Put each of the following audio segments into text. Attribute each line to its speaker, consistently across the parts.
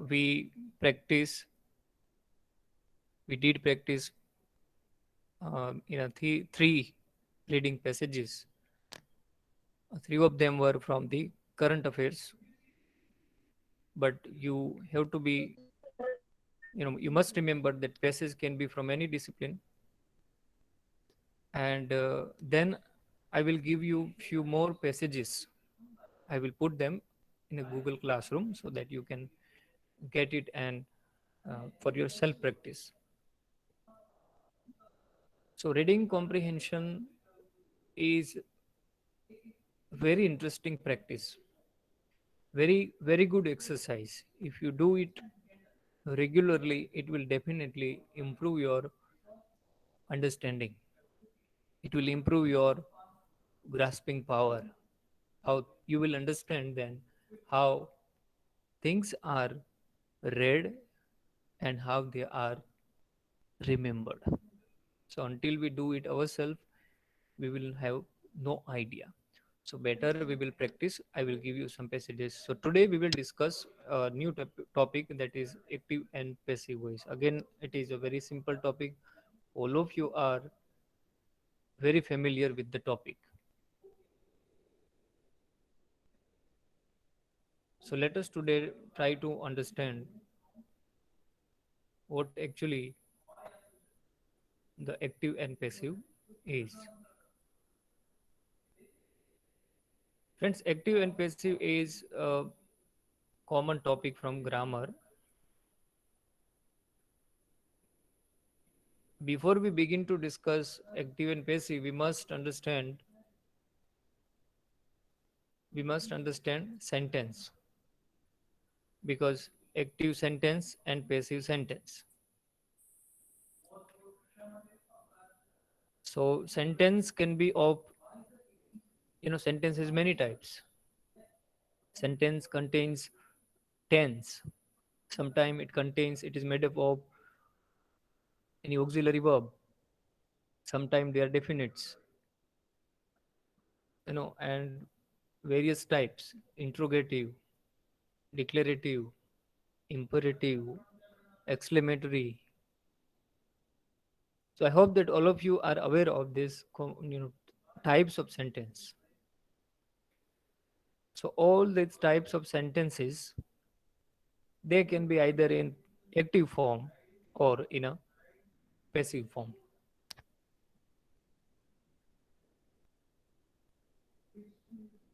Speaker 1: we practice, we did practice three leading passages. Three of them were from the current affairs, but you have to be, you must remember that passage can be from any discipline. And then I will give you few more passages. I will put them in a Google Classroom so that you can get it and for your self practice. So reading comprehension is very interesting practice, very good exercise. If you do it regularly, it will definitely improve your understanding. It will improve your grasping power. How you will understand then how things are read and how they are remembered. So until we do it ourselves, we will have no idea. So better we will practice. I will give you some passages. So today we will discuss a new topic, that is active and passive voice. Again, it is a very simple topic. All of you are very familiar with the topic. So let us today try to understand what actually the active and passive is. Friends, active and passive is a common topic from grammar. Before we begin to discuss active and passive, we must understand sentence, because active sentence and passive sentence. So sentence can be of, sentence has many types. Sentence contains tense. Sometimes it is made up of any auxiliary verb. Sometimes they are definites, and various types: interrogative, declarative, imperative, exclamatory. So I hope that all of you are aware of this, types of sentence. So all these types of sentences, they can be either in active form or in a passive form.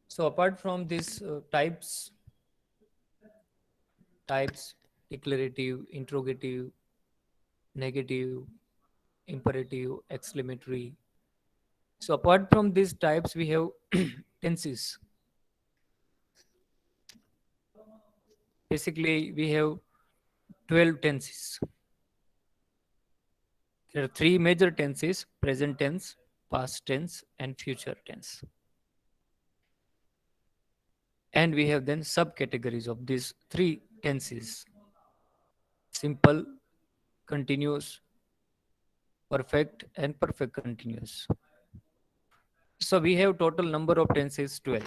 Speaker 1: So apart from these types, declarative, interrogative, negative, imperative, exclamatory. So apart from these types, we have tenses. Basically, we have 12 tenses. There are three major tenses: present tense, past tense, and future tense. And we have then subcategories of these three tenses: simple, continuous, perfect, and perfect continuous. So we have total number of tenses 12.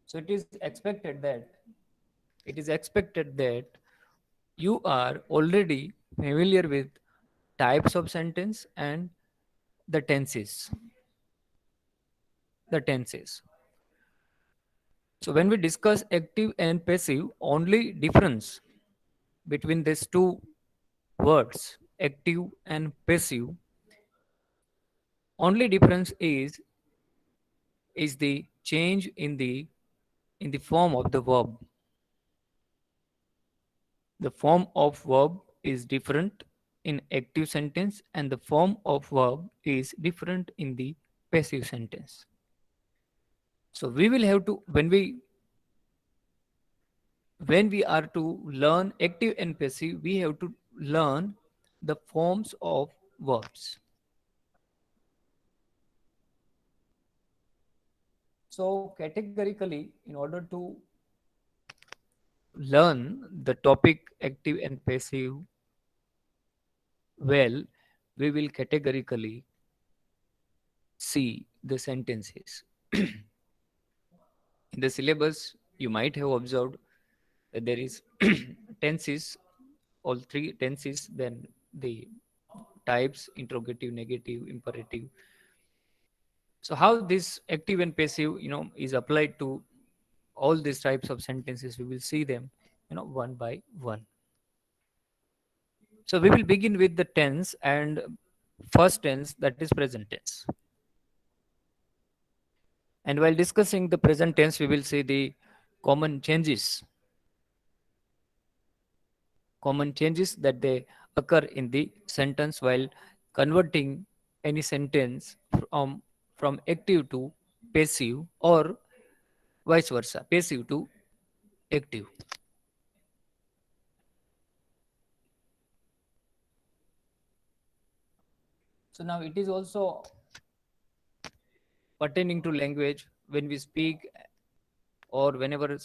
Speaker 1: So it is expected that you are already familiar with types of sentence and the tenses. The tenses. So when we discuss active and passive, only difference between these two words, active and passive, only difference is the change in the form of the verb. The form of verb is different in active sentence and the form of verb is different in the passive sentence. So we will have to, when we are to learn active and passive, we have to learn the forms of verbs. So categorically, in order to learn the topic active and passive well, we will categorically see the sentences. In the syllabus, You might have observed that there is tenses, all three tenses, then the types: interrogative, negative, imperative. So how this active and passive, is applied to all these types of sentences, we will see them, one by one. So we will begin with the tense, and first tense, that is present tense. And while discussing the present tense, we will see the common changes, common changes that they occur in the sentence while converting any sentence from active to passive, or vice versa, passive to active. So now it is also pertaining to language. When we speak, or whenever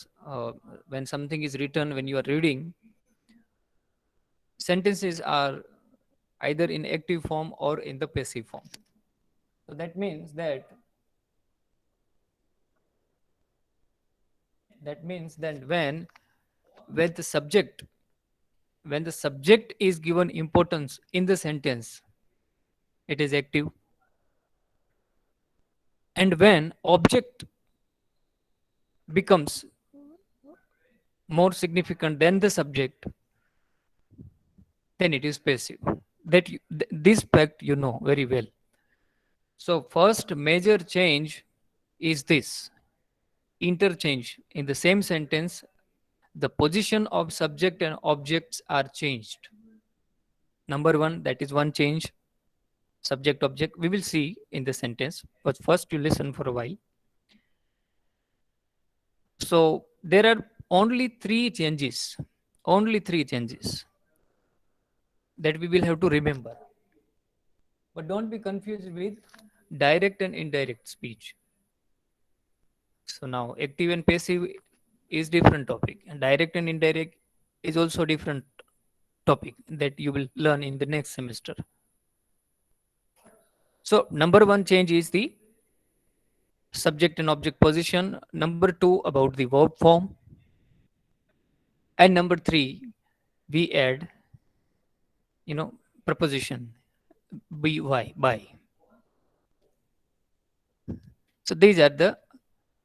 Speaker 1: when something is written, when you are reading, sentences are either in active form or in the passive form. So that means that when the subject when the subject is given importance in the sentence, it is active. And when object becomes more significant than the subject, then it is passive. This fact you know very well. So first major change is this: interchange. In the same sentence, the position of subject and objects are changed. Number one, that is one change. Subject object, we will see in the sentence, but first you listen for a while. So there are only three changes that we will have to remember. But don't be confused with direct and indirect speech. So now active and passive is different topic, and direct and indirect is also different topic that you will learn in the next semester. So number one change is the subject and object position. Number two, about the verb form. And number three, we add, preposition, by. So these are the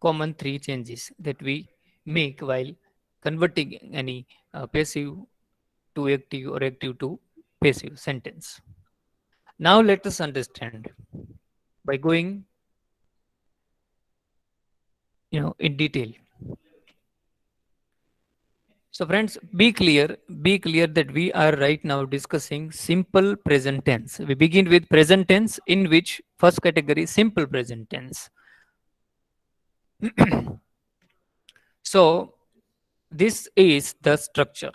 Speaker 1: common three changes that we make while converting any passive to active or active to passive sentence. Now let us understand by going, in detail. So friends, be clear that we are right now discussing simple present tense. We begin with present tense, in which first category simple present tense. So this is the structure.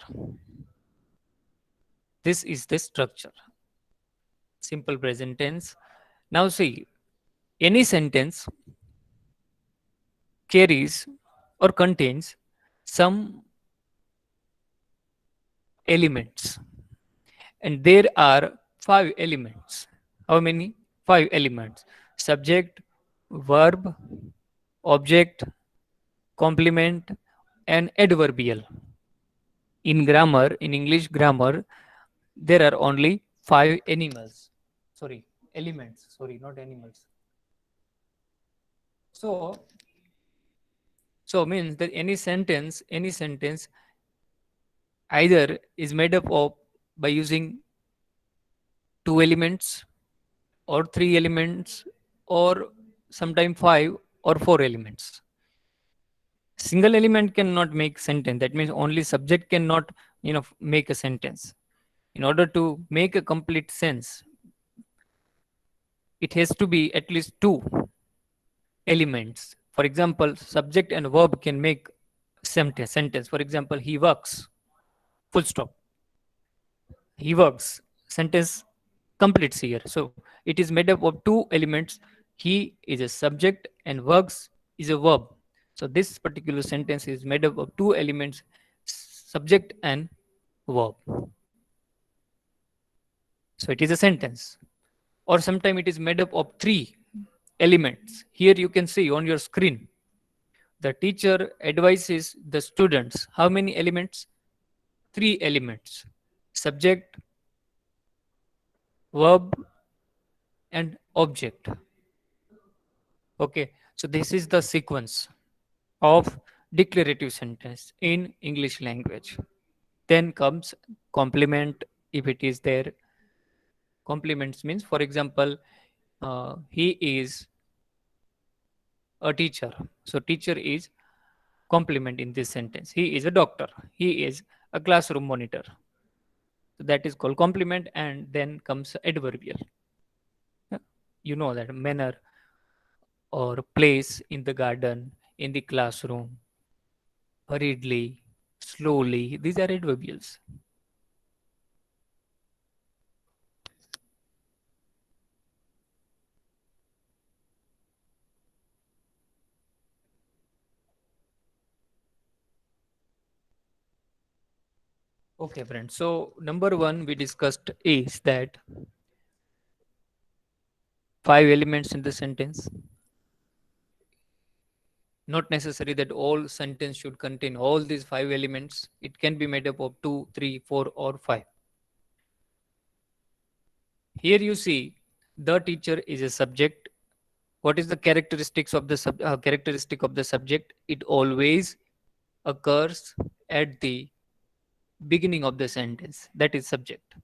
Speaker 1: This is the structure. Simple present tense. Now see, any sentence carries or contains some elements, and there are five elements. How many? Five elements: subject, verb, object, complement, and adverbial. In grammar, in English grammar, there are only five animals. Sorry, elements. Sorry, not animals. So, so means that any sentence either is made up of by using two elements, or three elements, or sometimes five or four elements. Single element cannot make sentence. That means only subject cannot, make a sentence. In order to make a complete sense, it has to be at least two elements. For example, subject and verb can make sentence. For example, he works. Full stop. He works. Sentence completes here. So it is made up of two elements. He is a subject and works is a verb. So this particular sentence is made up of two elements, subject and verb. So it is a sentence. Or sometimes it is made up of three elements. Here you can see on your screen The teacher advises the students. How many elements? Three elements: subject, verb, and object. Okay, so this is the sequence of declarative sentence in English language. Then comes complement, if it is there. Complements means, for example, he is a teacher. So teacher is complement in this sentence. He is a doctor. He is a classroom monitor. So that is called complement, and then comes adverbial. Yeah, you know that manner or place in the garden, in the classroom, hurriedly, slowly. These are adverbials. Okay, friends. So number one we discussed is that five elements in the sentence. Not necessary that all sentence should contain all these five elements. It can be made up of two, three, four, or five. Here you see the teacher is a subject. What is the characteristics of the characteristic of the subject? It always occurs at the beginning of the sentence. That is subject.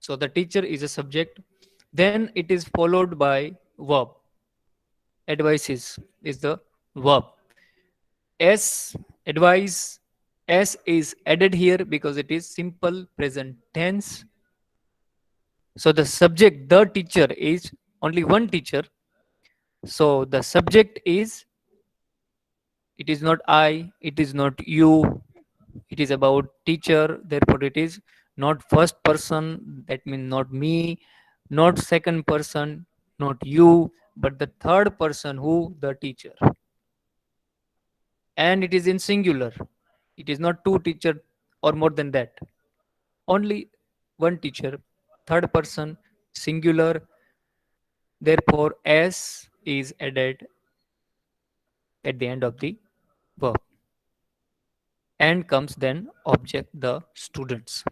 Speaker 1: So the teacher is a subject. Then it is followed by verb. Advices is the verb. S, advise, S is added here because it is simple present tense. So the subject, the teacher, is only one teacher. So the subject is, it is not I, it is not you, it is about teacher. Therefore, it is not first person, that means not me, not second person, not you, but the third person, who? The teacher. And it is in singular. It is not two teacher or more than that. Only one teacher, third person, singular. Therefore, S is added at the end of the verb. And comes then object, the students.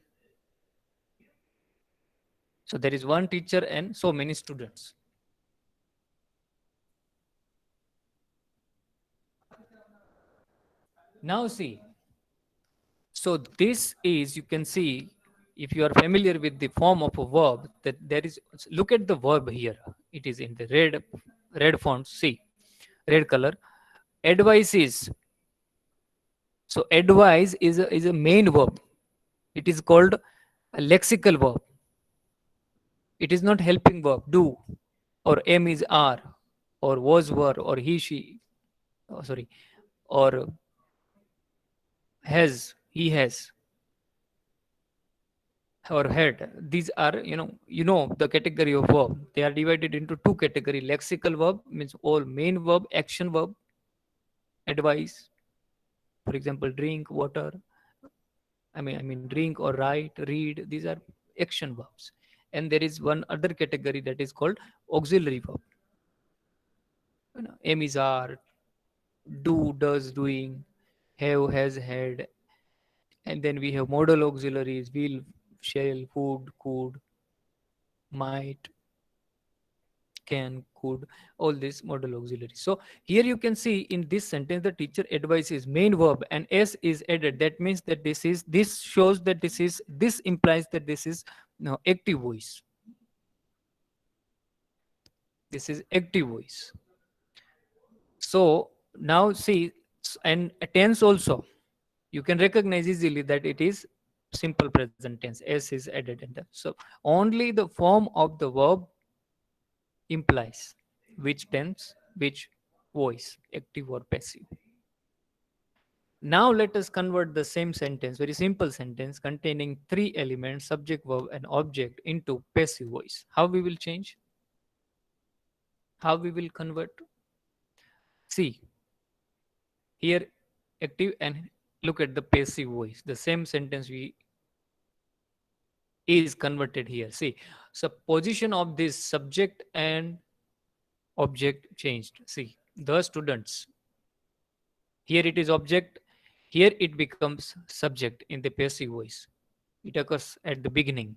Speaker 1: So there is one teacher and so many students. Now see, so this is, you can see, if you are familiar with the form of a verb, that there is, look at the verb here. It is in the red font, see, red color. Advice is, so advise is a main verb. It is called a lexical verb. It is not helping verb, do, or am is are, or was were, or he she, oh, sorry, or has he has, or had. These are, you know the category of verb. They are divided into two category. Lexical verb means all main verb, action verb. Advise, for example, drink water. I mean drink or write, read. These are action verbs. And there is one other category that is called auxiliary verb. Am is are, do, does, doing, have, has, had. And then we have modal auxiliaries: will, shall, would, could, might, can, could, all these modal auxiliaries. So here you can see in this sentence the teacher advises main verb and S is added. That means that this shows that this implies that this is no active voice. This is active voice. So now see, and tense also, you can recognize easily that it is simple present tense. S is added in that. So only the form of the verb implies which tense, which voice, active or passive. Now let us convert the same sentence, very simple sentence containing three elements, subject, verb, and object, into passive voice. How we will change? How we will convert? See, here active, and look at the passive voice. The same sentence we is converted here. See, so position of this subject and object changed. See, the students. Here it is object, here it becomes subject in the passive voice. It occurs at the beginning.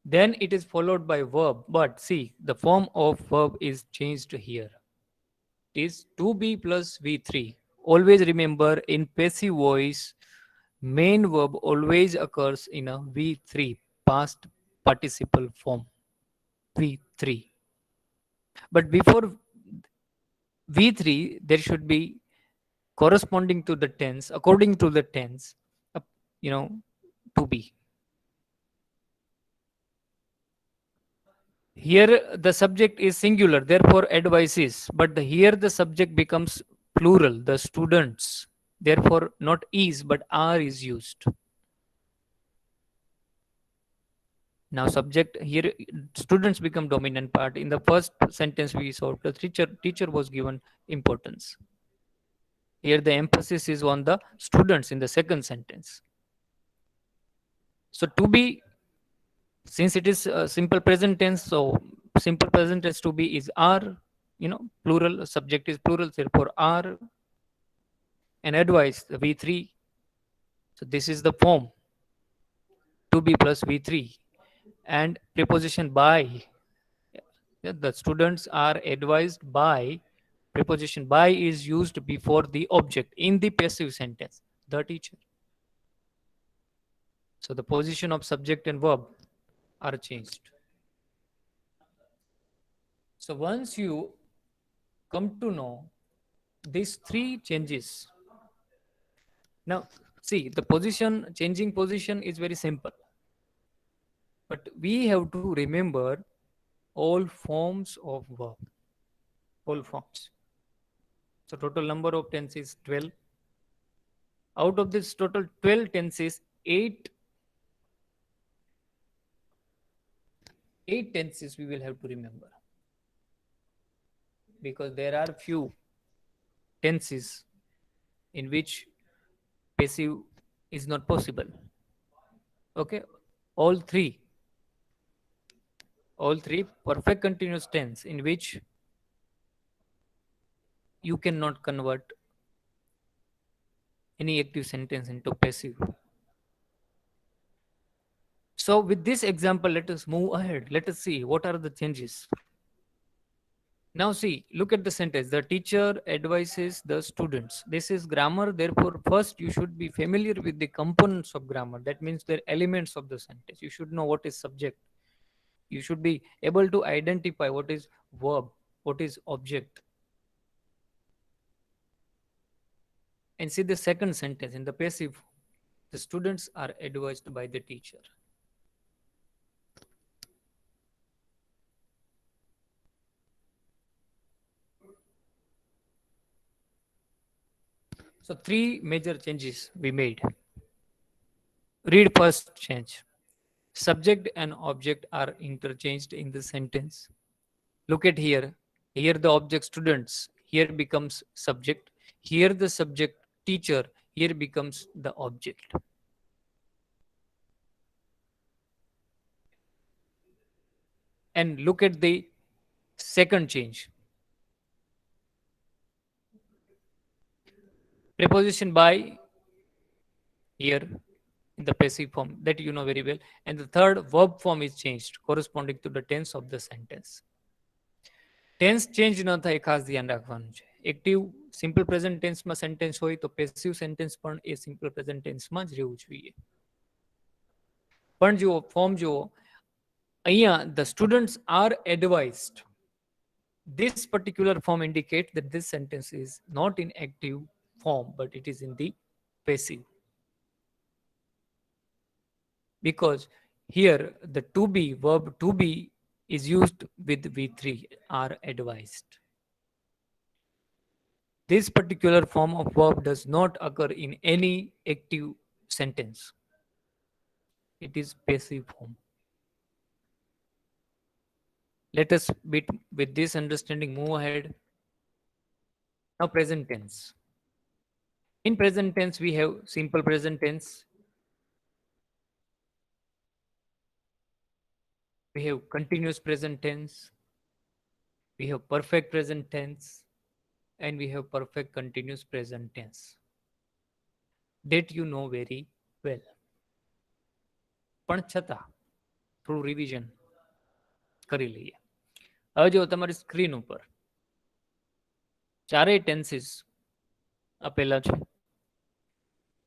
Speaker 1: Then it is followed by verb, but see, the form of verb is changed here. It is to be plus V3. Always remember, in passive voice, main verb always occurs in a V3, past participle form. V3. But before V3, there should be corresponding to the tense, according to the tense, uh, you know, to be. Here the subject is singular, therefore advises, but here the subject becomes plural, the students. Therefore, not is but are is used. Now, subject here, students become dominant part. In the first sentence we saw, the teacher was given importance. Here the emphasis is on the students in the second sentence. So to be, since it is simple present tense, so simple present tense to be is are, plural, subject is plural, therefore are, and advice, the V3. So this is the form, to be plus V3. And preposition by, yeah, the students are advised by, preposition by is used before the object in the passive sentence, the teacher. So the position of subject and verb are changed. So once you come to know these three changes, now see, the position, changing position is very simple, but we have to remember all forms of verb, all forms. So total number of tenses is 12. Out of this total 12 tenses, 8 tenses we will have to remember, because there are few tenses in which passive is not possible. Okay, all three, all three perfect continuous tense in which you cannot convert any active sentence into passive. So with this example, let us move ahead. Let us see what are the changes. Now see, look at the sentence. The teacher advises the students. This is grammar. Therefore, first you should be familiar with the components of grammar. That means the elements of the sentence. You should know what is subject. You should be able to identify what is verb, what is object. And see the second sentence in the passive. The students are advised by the teacher. So three major changes we made. Read first change. Subject and object are interchanged in the sentence. Look at here. Here the object students. Here becomes subject. Here the subject teacher. Here becomes the object. And look at the second change. Preposition by here in the passive form, that you know very well. And the third verb form is changed corresponding to the tense of the sentence. Tense change ન થાય ખાસ ધ્યાન રાખવાનું છે. Active simple present ટેન્સમાં sentence હોય તો passive sentence પણ એ સિમ્પલ પ્રેઝન્ટ ટેન્સમાં જ રહેવું જોઈએ. પણ જુઓ ફોર્મ જુઓ, અહીંયા the students are advised. This particular form indicates that this sentence is not in active form but it is in the passive, because here the to be verb to be is used with V3, are advised. This particular form of verb does not occur in any active sentence. It is passive form. Let us, with this understanding, move ahead. Now present tense. In present tense, we have simple present tense. We have continuous present tense. We have perfect present tense and we have perfect continuous present tense that you know very well. પણ છતાં થોડું revision કરી લઈએ. હવે જો તમારી screen ઉપર ચારેય ટેન્સીસ આપેલા છે,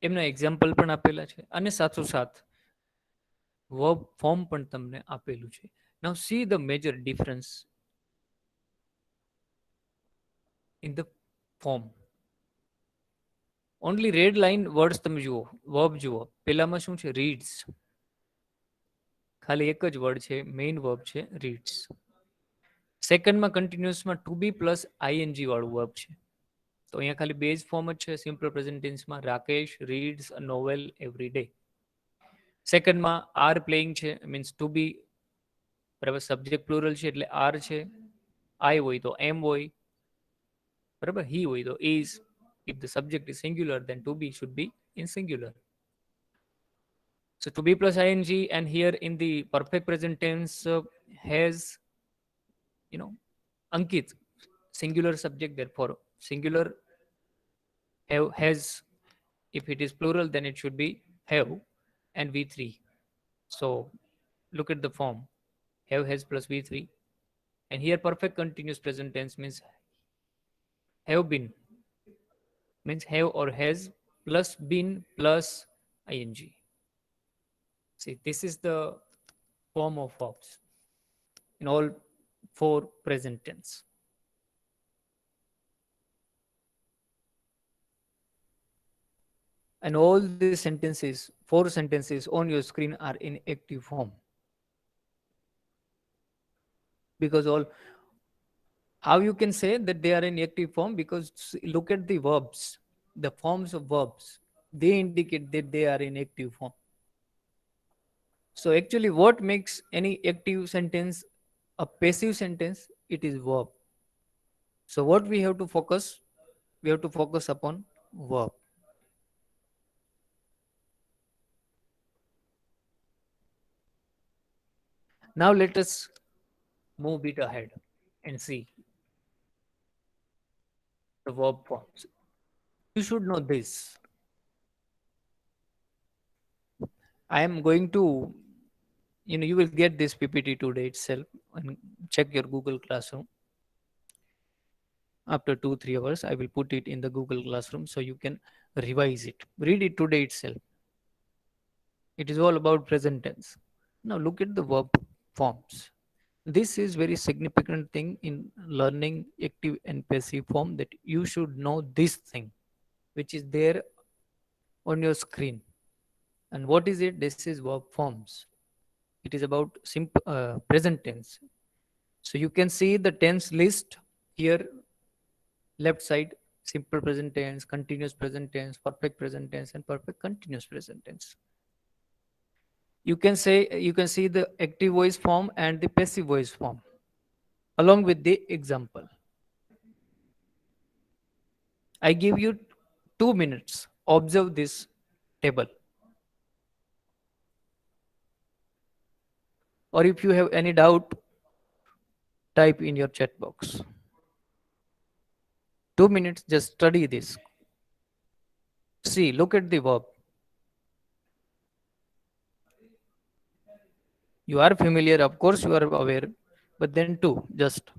Speaker 1: એમના એક્ઝામ્પલ પણ આપેલા છે અને સાથોસાથ વર્બ ફોર્મ પણ તમને આપેલું છે. Now see the major difference in the form. Only red line words તમે જુઓ, વર્બ જુઓ. પેલામાં શું છે? રીડ્સ. ખાલી એક જ વર્ડ છે, મેઇન વર્બ છે રીડ્સ. સેકન્ડમાં કન્ટિન્યુઅસમાં ટુ બી પ્લસ આઈએનજી વાળું વર્બ છે. તો અહીંયા ખાલી બેઝ ફોર્મ જ છે સિમ્પલ પ્રેઝન્ટ ટેન્સમાં, Rakesh reads a novel every day. સેકન્ડમાં આર પ્લેઇંગ છે, મીન્સ ટુ બી, બરાબર, સબ્જેક્ટ પ્લુરલ છે એટલે આર છે. આઈ હોય તો એમ હોય, બરાબર. હી હોય તો is. if the subject is singular then to be should be in singular. So to be plus ing, and here in the perfect present tense has, you know, Ankit, singular subject, therefore singular have has. If it is plural then it should be have and v3. So look at the form, have has plus v3. And here perfect continuous present tense means have been, means have or has plus been plus ing. See, this is the form of verbs in all four present tense. And all these sentences, four sentences on your screen are in active form. Because all, how you can say that they are in active form? Because look at the verbs, the forms of verbs, they indicate that they are in active form. So actually what makes any active sentence a passive sentence? It is verb. So what we have to focus? We have to focus upon verb. Now let us move it ahead and see the verb forms. You should know this. I am going to, you will get this PPT today itself and check your Google Classroom. After 2-3 hours, I will put it in the Google Classroom so you can revise it. Read it today itself. It is all about present tense. Now look at the verb forms. This is very significant thing in learning active and passive form, that you should know this thing which is there on your screen. And what is it? This is verb forms. It is about simple present tense. So you can see the tense list here, left side: simple present tense, continuous present tense, perfect present tense, and perfect continuous present tense. You can see the active voice form and the passive voice form along with the example. I give you 2 minutes. Observe this table. Or if you have any doubt, type in your chat box. 2 minutes, just study this. See, look at the verb. You are familiar, of course, you are aware, but then too, just.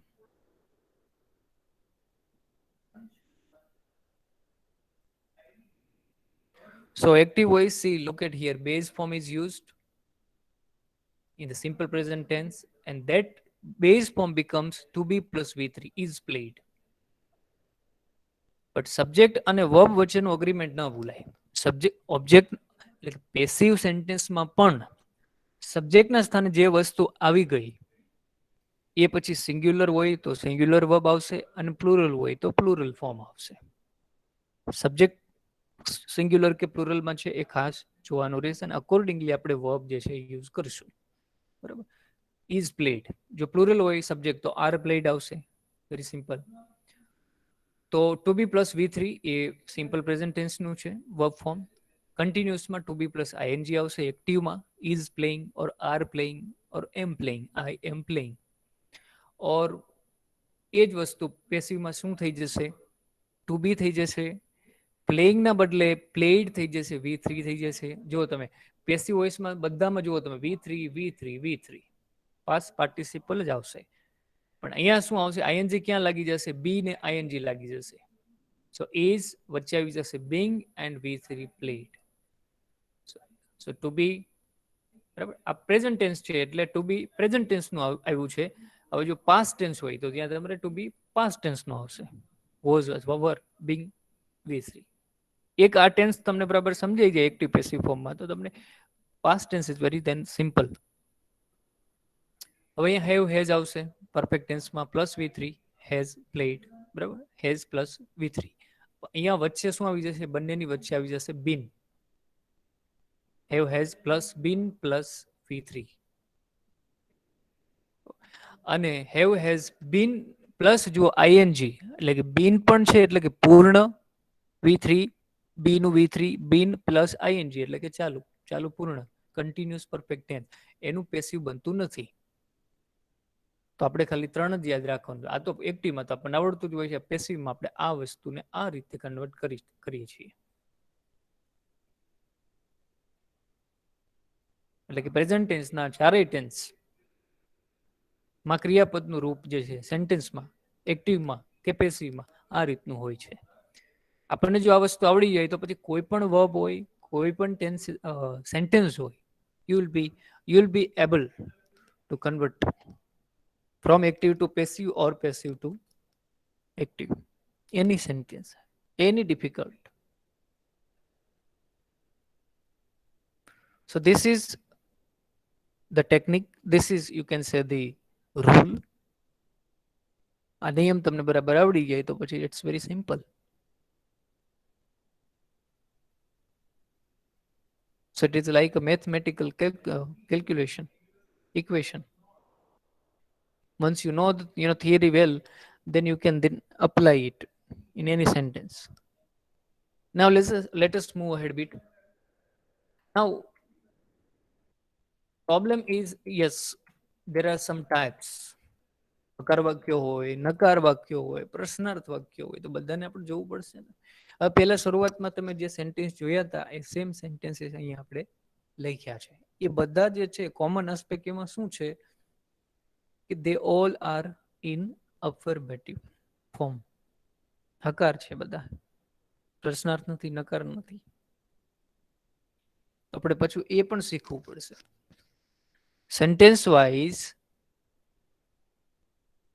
Speaker 1: So active voice, see, look at here, base form is used in the simple present tense, and that base form becomes to be plus v3, is played. But subject અને verb વચ્ચેનું agreement ન ભૂલાય. Subject object એટલે passive સેન્ટેન્સમાં પણ સબ્જેક્ટના સ્થાને જે વસ્તુ આવી ગઈ એ પછી સિંગ્યુલર હોય તો સિંગ્યુલર વર્બ આવશે અને પ્લુરલ હોય તો પ્લુરલ ફોર્મ આવશે. સબ્જેક્ટ સિંગ્યુલર કે પ્લુરલમાં છે એ ખાસ જોવાનું રહેશે અને અકોર્ડિંગલી આપણે વર્બ જે છે એ યુઝ કરશું. બરાબર. ઇઝ પ્લેડ, જો પ્લુરલ હોય સબ્જેક્ટ તો આર પ્લેડ આવશે. Very simple. તો ટુ બી પ્લસ v3 એ સિમ્પલ પ્રેઝન્ટ ટેન્સનું છે વર્બ ફોર્મ. કન્ટિન્યુઅસમાં ટુ બી પ્લસ આઈએનજી આવશે. એક્ટિવમાં is playing or are playing or am playing, I am playing. Or એ જ વસ્તુ પેસિવમાં શું થઈ જશે? ટુ બી થઈ જશે. પ્લેઇંગના બદલે પ્લેડ થઈ જશે, V3 થઈ જશે. જો તમે પેસિવ વોઇસમાં બધામાં જુઓ તમે V3 V3 V3 past participle જ આવશે. પણ અહીંયા શું આવશે? આઈએનજી ક્યાં લાગી જશે? બી ને આઈએનજી લાગી જશે. સો ઇઝ વચ્ચે આવી જશે being and V3 played. So to be, બરાબર, આ પ્રેઝન્ટ ટેન્સ છે એટલે ટુ બી પ્રેઝન્ટ ટેન્સ નું આવ્યું છે. હવે જો પાસ્ટ ટેન્સ હોય તો ત્યાં તમારે ટુ બી પાસ્ટ ટેન્સ નો આવશે. વોઝ અથવા વર, બીંગ, V3. એક આ ટેન્સ તમને બરાબર સમજાઈ જાય એક્ટિવ પેસિવ ફોર્મમાં તો તમને past tense is very then simple. હવે અહીંયા હેવ હેઝ આવશે પરફેક્ટ ટેન્સમાં પ્લસ V3 હેઝ પ્લેડ, બરાબર, હેઝ પ્લસ V3. અહીંયા વચ્ચે શું આવી જશે? બંનેની વચ્ચે આવી જશે been. Have has plus been plus V3 અને હેવ હેઝ બીન પ્લસ જો આઈએનજી એટલે કે બીન પણ છે એટલે કે પૂર્ણ V3, બી નું V3 બીન પ્લસ આઈએનજી એટલે કે ચાલુ, ચાલુ પૂર્ણ કન્ટિન્યુઅસ પરફેક્ટ ટેન્સ. એનું પેસિવ બનતું નથી. તો આપણે ખાલી 3 જ યાદ રાખવાનું. આ તો એક્ટિવમાં તો આપણને આવડતું જ હોય છે. પેસિવમાં આપણે આ વસ્તુને આ રીતે કન્વર્ટ કરીએ છીએ. એટલે કે પ્રેઝન્ટ ટેન્સના ચારેય ટેન્સ માં ક્રિયાપદનું રૂપ જે છે સેન્ટેન્સમાં, એક્ટિવમાં કે પેસિવમાં આ રીતનું હોય છે. આપણને જો આ વસ્તુ આવડી જાય તો પછી કોઈ પણ વર્બ હોય, કોઈ પણ ટેન્સ સેન્ટેન્સ હોય, you will be able to convert from active to passive or passive to active. Any sentence, any difficult. So this is the technique. This is, you can say, the rule. આ નિયમ તમને બરાબર આવડી જાય તો પછી it's very simple. So it is like a mathematical calculation, equation. Once you know the theory well, then you can then apply it in any sentence. Now let us move ahead a bit. Now problem is, yes, there are some types. હકાર વાક્યો હોય, નકાર વાક્યો હોય, પ્રશ્નાર્થ વાક્યો હોય, તો બધાને આપણે જોવું પડશે ને. હવે પહેલા શરૂઆતમાં તમે જે સેન્ટેન્સ જોયા હતા એ સેમ સેન્ટેન્સીસ અહીંયા આપણે લખ્યા છે. એ બધા જે છે કોમન આસ્પેક્ટ એમાં શું છે કે દે all are in affirmative form. હકાર છે બધા, પ્રશ્નાર્થ નથી, નકાર નથી. આપણે પાછું એ પણ શીખવું પડશે. સેન્ટેન્સ વાઇઝ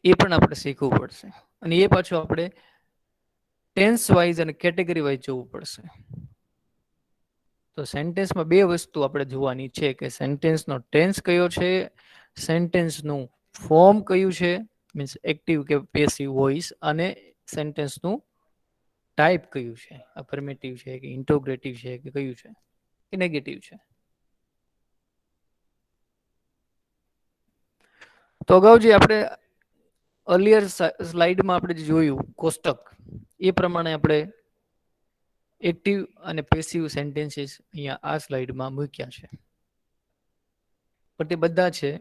Speaker 1: એ પણ આપણે શીખવું પડશે. અને એ પાછું આપણે ટેન્સ વાઇઝ અને કેટેગરી વાઇઝ જોવું પડશે. તો સેન્ટેન્સમાં બે વસ્તુ આપણે જોવાની છે કે સેન્ટેન્સનો ટેન્સ કયો છે, સેન્ટેન્સનું ફોર્મ કયું છે, મીન્સ એક્ટિવ કે પેસિવ વોઇસ, અને સેન્ટેન્સનું ટાઈપ કયું છે, અફર્મેટિવ છે કે ઇન્ટરોગેટિવ છે કે કયું છે કે નેગેટિવ છે. તો અગાઉ જે આપણે અર્લિયર સ્લાઇડમાં આપણે જે જોયું કોષ્ટક, એ પ્રમાણે આપણે એક્ટિવ અને પેસિવ સેન્ટેન્સીસ અહીંયા આ સ્લાઇડમાં મૂક્યા છે. પણ તે બધા છે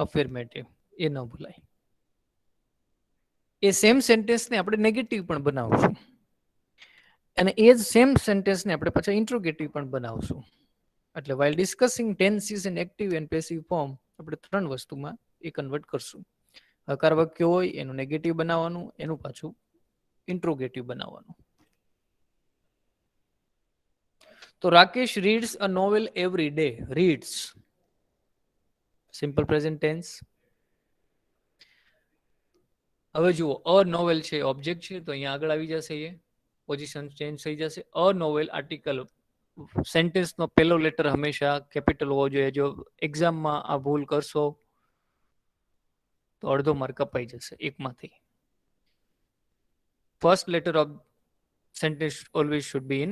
Speaker 1: અફર્મેટિવ, એ ન ભૂલાય. એ સેમ સેન્ટેન્સને આપણે નેગેટિવ પણ બનાવશું અને એ જ સેમ સેન્ટેન્સને આપણે પાછા ઇન્ટ્રોગેટિવ પણ બનાવશું. એટલે while discussing tenses in active and passive form આપણે 3 વસ્તુમાં એ કન્વર્ટ કરશું. હકાર વાક્ય હોય એનું નેગેટિવ બનાવવાનું, એનું પાછું ઇન્ટ્રોગેટિવ બનાવવાનું. તો Rakesh reads a novel every day. Reads simple present tense. હવે જુઓ, અ નોવેલ છે ઓબ્જેક્ટ છે તો અહીંયા આગળ આવી જશે, એ પોઝિશન ચેન્જ થઈ જશે. અ નોવેલ આર્ટિકલ, સેન્ટેન્સનો પહેલો લેટર હંમેશા કેપિટલ હોવો જોઈએ. જો એક્ઝામમાં આ ભૂલ કરશો તો અડધો માર્ક કપાઈ જશે એકમાંથી. First letter of sentence always should be in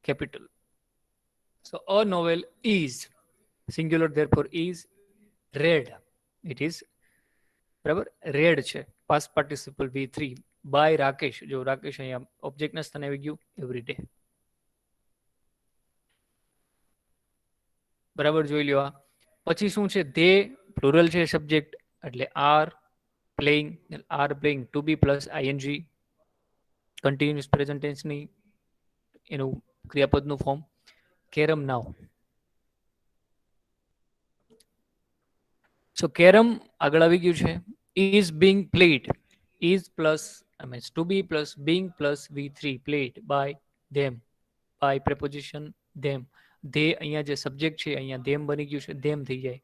Speaker 1: capital. So a novel is singular, therefore is read. It is, બરાબર, read છે past participle V3 by Rakesh. જો રાકેશ અહીંયા ઓબ્જેક્ટના સ્થાને આવી ગયું, એવરી ડે. બરાબર જોઈ લ્યો. આ પછી શું છે? ધે પ્લુરલ છે સબ્જેક્ટ એટલે R playing, are playing to be plus ing, continuous present tense ની એનું ક્રિયાપદનું form. Carrom now. So carrom આગળ આવી ગયું છે. Is being played. Is plus means to be plus being plus V3 played by them, by preposition them. They અહીંયા જે subject છે અહીંયા ધેમ બની ગયું છે, ધેમ થઈ જાય.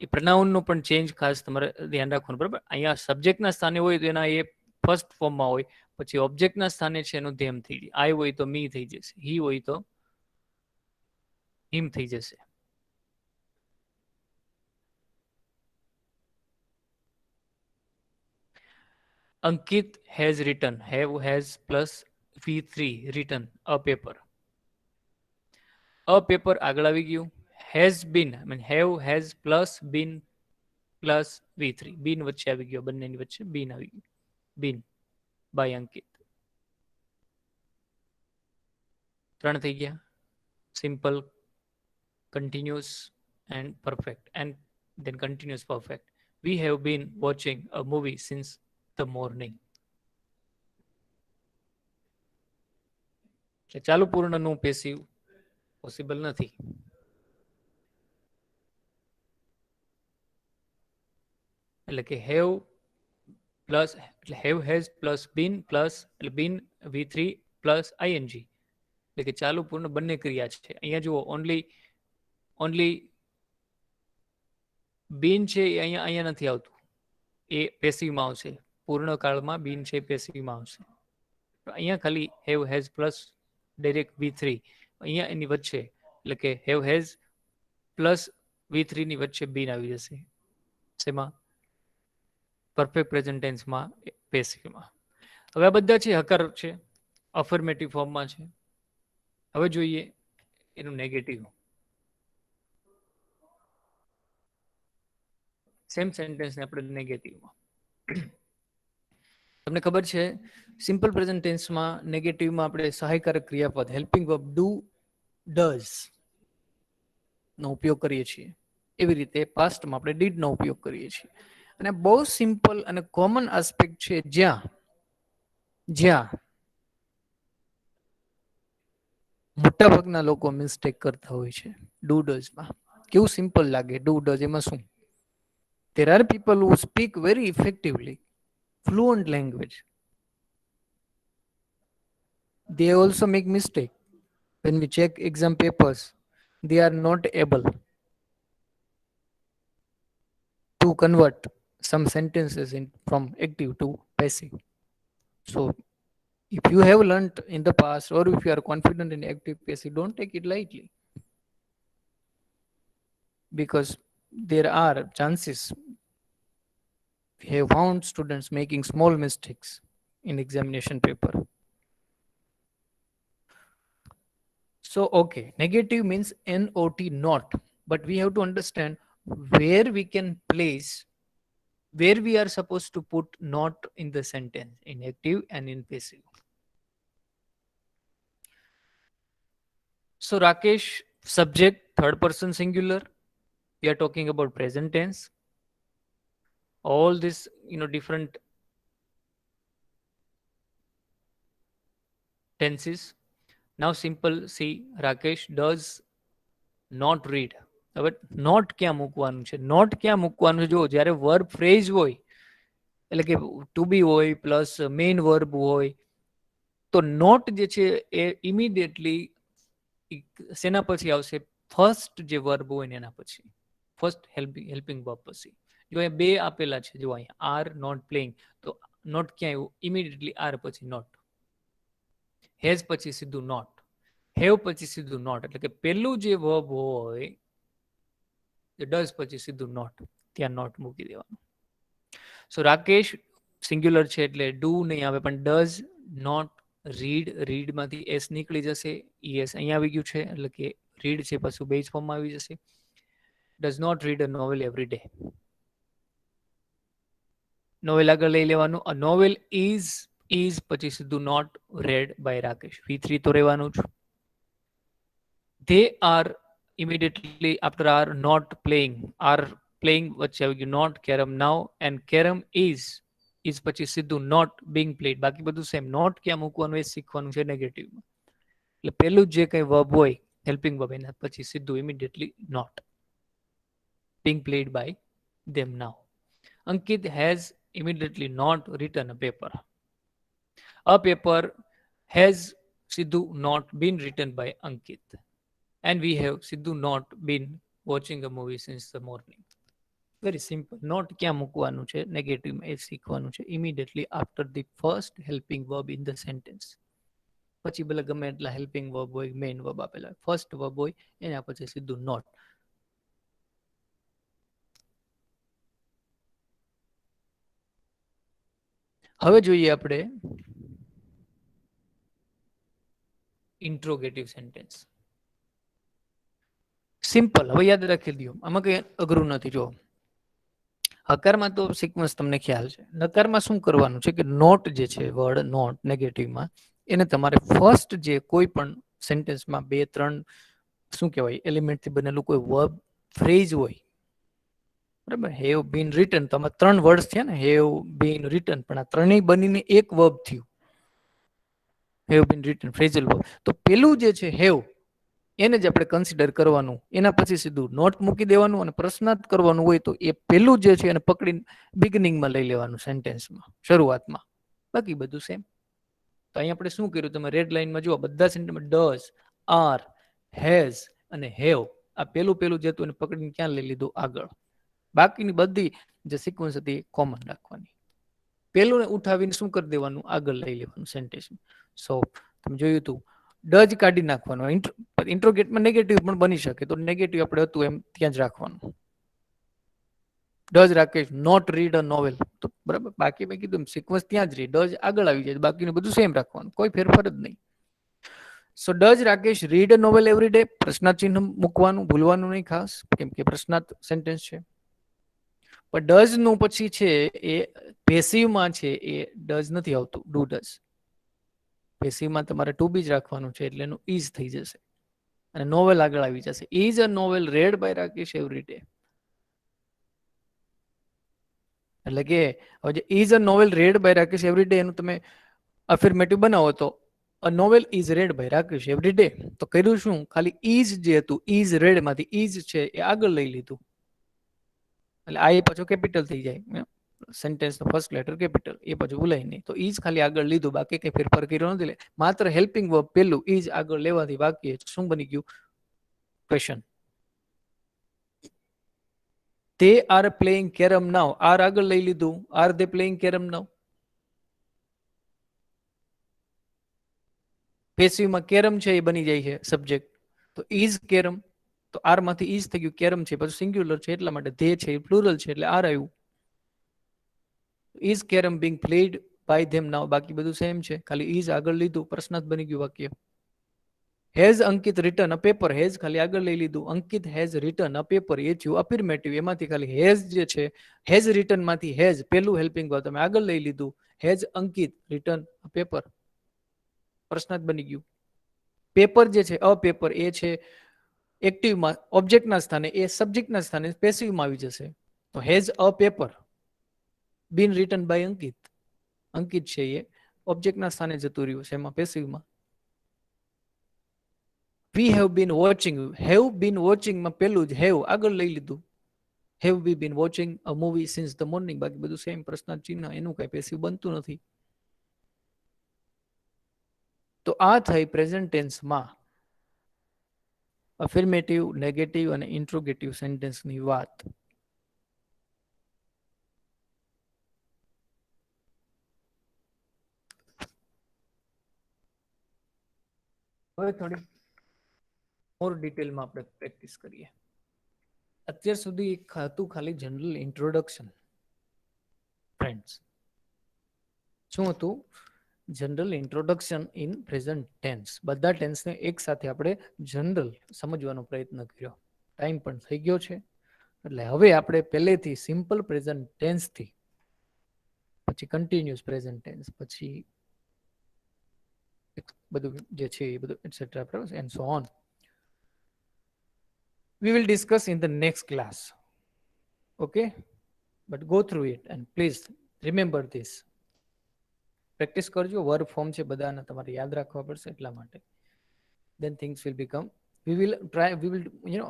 Speaker 1: એ પ્રનાઉનનો પણ ચેન્જ ખાસ તમારે ધ્યાન રાખવાનું, બરાબર. અહીંયા સબ્જેક્ટના સ્થાને હોય તો એના એ ફર્સ્ટ ફોર્મમાં હોય, પછી ઓબ્જેક્ટના સ્થાને છે એનું ધેમ થઈ જાય. આઈ હોય તો મી થઈ જશે, હી હોય તો હિમ થઈ જશે. Ankit has written, have has plus V3 written a paper. A paper આગળ આવી ગયું. Has been, I mean have has plus been plus V3. been વચ્ચે આવી ગયો, બંનેની વચ્ચે been આવી ગયું. been by Ankit. 3 થઈ ગયા. Simple, continuous and perfect, and then continuous perfect. We have been watching a movie since the morning. ચાલુ પૂર્ણનું પેસિવ પોસિબલ નથી. એટલે કે હેવ પ્લસ એટલે have has plus been plus એટલે બીન V3 પ્લસ ING, એટલે કે ચાલુ પૂર્ણ બંને ક્રિયા છે. અહીંયા જુઓ ઓનલી બીન છે એ અહીંયા નથી આવતું, એ પેસિવમાં આવશે. પૂર્ણકાળમાં બીન છે પેસિવમાં આવશે. અહીંયા ખાલી have has plus direct V3, અહીંયા એની વચ્ચે એટલે કે હેવ હેઝ પ્લસ V3 ની વચ્ચે બીન આવી જશે. શેમાં? પરફેક્ટ પ્રેઝન્ટ ટેન્સમાં, પેસિવમાં. હવે આ બધા છે હકાર છે, અફર્મેટિવ ફોર્મમાં છે. હવે જોઈએ એનું નેગેટિવ. સેમ સેન્ટેન્સને આપણે નેગેટિવમાં. તમને ખબર છે સિમ્પલ પ્રેઝન્ટ ટેન્સમાં નેગેટિવમાં આપણે સહાયકારક ક્રિયાપદ હેલ્પિંગ વર્બ ડુ, ડઝ નો ઉપયોગ કરીએ છીએ. એવી રીતે પાસ્ટમાં આપણે ડીડ નો ઉપયોગ કરીએ છીએ. અને બહુ સિમ્પલ અને કોમન આસ્પેક્ટ છે જ્યાં મોટા ભાગના લોકો મિસ્ટેક કરતા હોય છે. ડુ ડઝમાં કેવું સિમ્પલ લાગે, ડુ ડઝ, એમાં શું? There are people who speak very effectively, fluent language. They also make mistake. When we check exam papers, they are not able to convert some sentences from active to passive. So if you have learnt in the past, or if you are confident in active passive, don't take it lightly, because there are chances we have found students making small mistakes in examination paper. So okay, negative means not, not, but we have to understand where we can place, where we are supposed to put not in the sentence, in active and in passive. So Rakesh, subject third person singular, we are talking about present tense. All this, different tenses. Now simple, see, Rakesh does not read. હવે not ક્યાં મૂકવાનું છે? Not ક્યાં મૂકવાનું છે? જો જ્યારે verb phrase હોય, એટલે કે ટુ બી હોય પ્લસ મેઇન વર્બ હોય, તો નોટ જે છે એ ઇમિડિયેટલી શેના પછી આવશે? ફર્સ્ટ જે વર્બ હોય ને એના પછી, ફર્સ્ટ હેલ્પિંગ વર્બ પછી. જો અહીંયા બે આપેલા છે, જો અહીંયા આર નોટ પ્લેઇંગ, તો નોટ ક્યાં આવ્યું? ઇમિડિયેટલી આર પછી નોટ. હેઝ પછી સીધું નોટ, હેવ પછી સીધું નોટ. એટલે કે પેલું જે વર્બ હોય ડઝ પછી સીધું નોટ, ત્યાં નોટ મૂકી દેવાનું. સો રાકેશ સિંગ્યુલર છે એટલે ડુ નહીં આવે, પણ ડઝ નોટ રીડ, રીડમાંથી એસ નીકળી જશે, ઈએસ અહીંયા આવી ગયું છે, એટલે કે રીડ છે પાછું બેઝ ફોર્મમાં આવી જશે. Does not read a novel every day. Novel આગળ લઈ લેવાનું. અ નોવેલ ઇઝ પછી સીધું not red by Rakesh. V3 તો રહેવાનું જ. They are immediately after are not playing, are playing વચ્ચે આવી ગયું not carrom now and carrom is પછી સીધું નોટ બિંગ પ્લેડ. બાકી બધું સેમ. નોટ ક્યાં મૂકવાનું એ શીખવાનું છે નેગેટિવમાં. એટલે પેલું જે કંઈ વર્બ હોય હેલ્પિંગ વર્બ એના પછી સીધું immediately not being played by them now. Ankit has immediately not written a paper. A paper has Sidhu not been written by Ankit. And we have Sidhu not been watching a movie since the morning. Very simple. Not ક્યાં મૂકવાનું છે નેગેટિવમાં એ શીખવાનું છે immediately after the first helping verb in the sentence. પછી ભલે ગમે એટલા helping verb હોય મેઇન વર્બ આપેલા ફર્સ્ટ વર્બ હોય એના પછી સીધું નોટ. હવે જોઈએ આપણે ઇન્ટ્રોગેટિવ સેન્ટેન્સ. સિમ્પલ. હવે યાદ રાખી દો, આમાં કઈ અઘરું નથી. જો હકારમાં તો સિક્વન્સ તમને ખ્યાલ છે. નકારમાં શું કરવાનું છે કે નોટ જે છે વર્ડ નોટ નેગેટિવમાં એને તમારે ફર્સ્ટ જે કોઈ પણ સેન્ટેન્સમાં 2-3 શું કહેવાય એલિમેન્ટથી બનેલું કોઈ વર્બ ફ્રેઝ હોય, બરાબર, હેવ બીન રિટન, તો આમાં 3 વર્ડ્સ થયા ને, હેવ બીન રિટન, પણ આ ત્રણેય બનીને એક વર્બ થયું, have been return phrasal verb. તો પેલું જે છે હેવ એને જ આપણે કન્સિડર કરવાનું, એના પછી સીધું નોટ મૂકી દેવાનું અને પ્રશ્નાર્થ કરવાનું હોય તો એ પેલું જે છે એને પકડીને બિગનિંગમાં લઈ લેવાનું સેન્ટેન્સમાં, શરૂઆતમાં. બાકી બધું સેમ. તો અહીં આપણે શું કર્યું, તમે રેડ લાઇનમાં જુઓ, બધા સેન્ટેન્સમાં ડઝ, આર, હેઝ અને હેવ આ પેલું જે હતું એને પકડીને ક્યાં લઈ લીધું, આગળ. બાકીની બધી જે સિક્વન્સ હતી કોમન રાખવાની. પેલું ને ઉઠાવીને શું કરી દેવાનું, આગળ લઈ લેવાનું સેન્ટેન્સ. સો તમે જોયું હતું ડજ કાઢી નાખવાનું. ઇન્ટ્રોગેટમાં નેગેટિવ પણ બની શકે, તો નેગેટિવ આપણે હતું એમ ત્યાં જ રાખવાનું. Does Rakesh not read a novel, તો બરાબર, બાકી મેં કીધું સિક્વન્સ ત્યાં જ રહી, ડઝ આગળ આવી જાય, બાકીનું બધું સેમ રાખવાનું, કોઈ ફેરફાર જ નહીં. So does Rakesh read a novel every day, પ્રશ્નાર્થ ચિહ્ન મૂકવાનું ભૂલવાનું નહીં ખાસ, કેમ કે પ્રશ્નાર્થ સેન્ટેન્સ છે. પણ ડઝ નું પછી છે એ પેસિવમાં છે, એ ડઝ નથી આવતું, ડુ ડઝ. પેસિવમાં તમારે ટુ બી જ રાખવાનું છે, એટલે એનું ઇઝ થઈ જશે અને નોવેલ આગળ આવી જશે. Is a novel read by Rakesh every day. એટલે કે હવે જે is a novel read by Rakesh every day એનું તમે અફર્મેટિવ બનાવો તો a novel is read by Rakesh every day. તો કર્યું શું, ખાલી ઇઝ જે હતું ઇઝ રેડ માંથી ઇઝ છે એ આગળ લઈ લીધું, એટલે આ એ પાછું કેપિટલ થઈ જાય, સેન્ટેન્સ નો ફર્સ્ટ લેટર કેપિટલ, એ પાછું ભૂલાય નહીં. તો ઇઝ ખાલી આગળ લીધું, બાકી કઈ ફેરફાર કર્યો નથી. માત્ર હેલ્પિંગ વર્બ પેલું ઇઝ આગળ લેવાથી વાક્ય શું બની ગયું, ક્વેશ્ચન. તે are playing carrom now, are આગળ લઈ લીધું, are they playing carrom now. પેસિવમાં કેરમ છે એ બની જાય છે સબ્જેક્ટ, તો ઇઝ કેરમ, તો આર માંથી ઇઝ થઈ ગયું, કેરમ છે પછી સિંગ્યુલર છે એટલા માટે, ધે છે પ્લુરલ છે એટલે આર આવ્યું. Is carrom being played by them now, બાકી બધું સેમ છે, ખાલી ઇઝ આગળ લીધું, પ્રશ્નાર્થ બની ગયું વાક્ય. Has Ankit return a paper, has ખાલી આગળ લઈ લીધું, અંકિત હેઝ રિટર્ન અ પેપર એ થયું અફર્મેટિવ, એમાંથી ખાલી હેઝ જે છે હેઝ રિટર્ન માંથી હેઝ પેલું હેલ્પિંગ વર્બ તમે આગળ લઈ લીધું, has Ankit return a paper, પ્રશ્નાર્થ બની ગયું. પેપર જે છે અ પેપર એ છે એક્ટિવમાં ઓબ્જેક્ટના સ્થાને, એ સબ્જેક્ટના સ્થાને પેસિવમાં આવી જશે. તો has a paper been written by Ankit, Ankit છે એ ઓબ્જેક્ટના સ્થાને જતું રહ્યું છે એમાં પેસિવમાં. We have been watching, have been વોચિંગમાં પેલું જ હેવ આગળ લઈ લીધું, have we been watching a movie since the morning, બાકી બધું સેમ, પ્રશ્નાર્થ ચિહ્ન એનું કઈ પેસિવ બનતું નથી. તો આ થઈ પ્રેઝન્ટ ટેન્સમાં અફર્મેટિવ, નેગેટિવ અને ઇન્ટ્રોગેટિવ સેન્ટેન્સની વાત. હવે થોડી મોર ડિટેલમાં આપણે પ્રેક્ટિસ કરીએ. અત્યાર સુધી હતું ખાલી જનરલ ઇન્ટ્રોડક્શન. ફ્રેન્ડ્સ શું હતું, general introduction in present tense. બધા ટેન્સને એક સાથે આપણે જનરલ સમજવાનો પ્રયત્ન કર્યો. ટાઈમ પણ થઈ ગયો છે, એટલે હવે આપણે પહેલેથી સિમ્પલ પ્રેઝન્ટ ટેન્સથી પછી કન્ટિન્યુઅસ પ્રેઝન્ટ ટેન્સ, પછી બધું જે છે એ બધું etcetera and so on we will discuss in the next class. Okay, but go through it and please remember this. Practice કરજો. વર્બ ફોર્મ છે બધાને તમારે યાદ રાખવા પડશે એટલા માટે. Then things will become,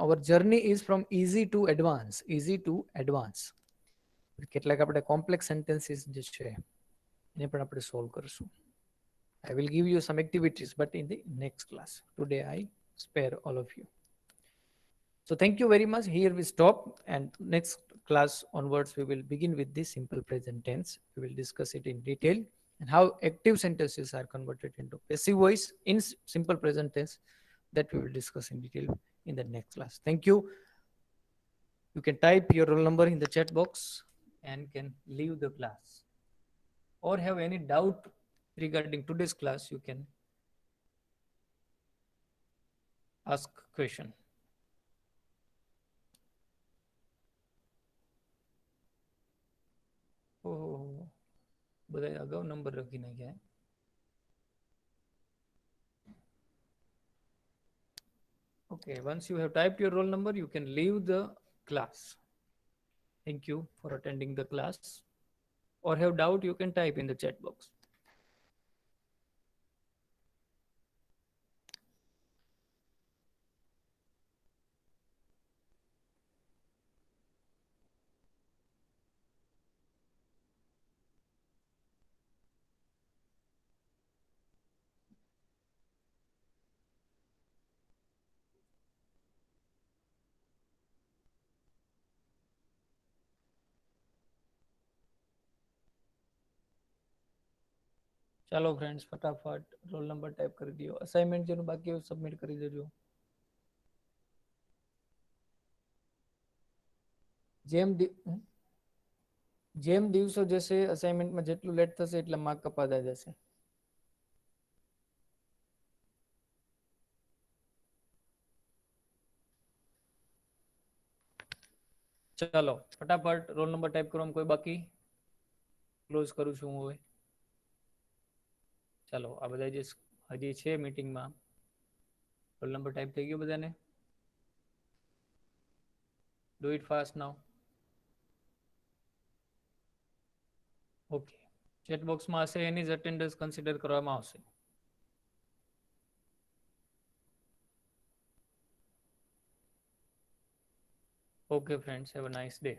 Speaker 1: our journey is from easy to advance, easy to advance. કેટલાક આપણે કોમ્પ્લેક્સ સેન્ટેન્સીસ જે છે એને પણ આપણે સોલ્વ કરશું. I will give you some activities, but in the next class. Today I spare all of you. So thank you very much. Here we stop, and next class onwards we will begin with the simple present tense. We will discuss it in detail and how active sentences are converted into passive voice in simple present tense. That we will discuss in detail in the next class. Thank you. You can type your roll number in the chat box and can leave the class. Or have any doubt regarding today's class, you can ask question. Oh, બધા અગાઉ number રાખી નાખ્યા. Okay, once you have typed your roll number, you can leave the class. Thank you for attending the class. Or have doubt, you can type in the chat box. ચાલો friends ફટાફટ roll number type કરી દો. Assignment જેનું બાકી હોય submit કરી દેજો. જેમ દિવસો જશે અસાઇનમેન્ટમાં જેટલું લેટ થશે એટલા માર્ક કપાતા જશે. ચાલો ફટાફટ રોલ નંબર ટાઈપ કરવામાં કોઈ બાકી? ક્લોઝ કરું છું હું હવે. ચાલો આ બધા જે હજી છે મીટિંગમાં રોલ નંબર ટાઈપ થઈ ગયો બધાને? Do it fast now. Okay, chat બોક્સમાં હશે એની જ અટેન્ડન્સ કન્સિડર કરવામાં આવશે. Okay friends, have a nice day.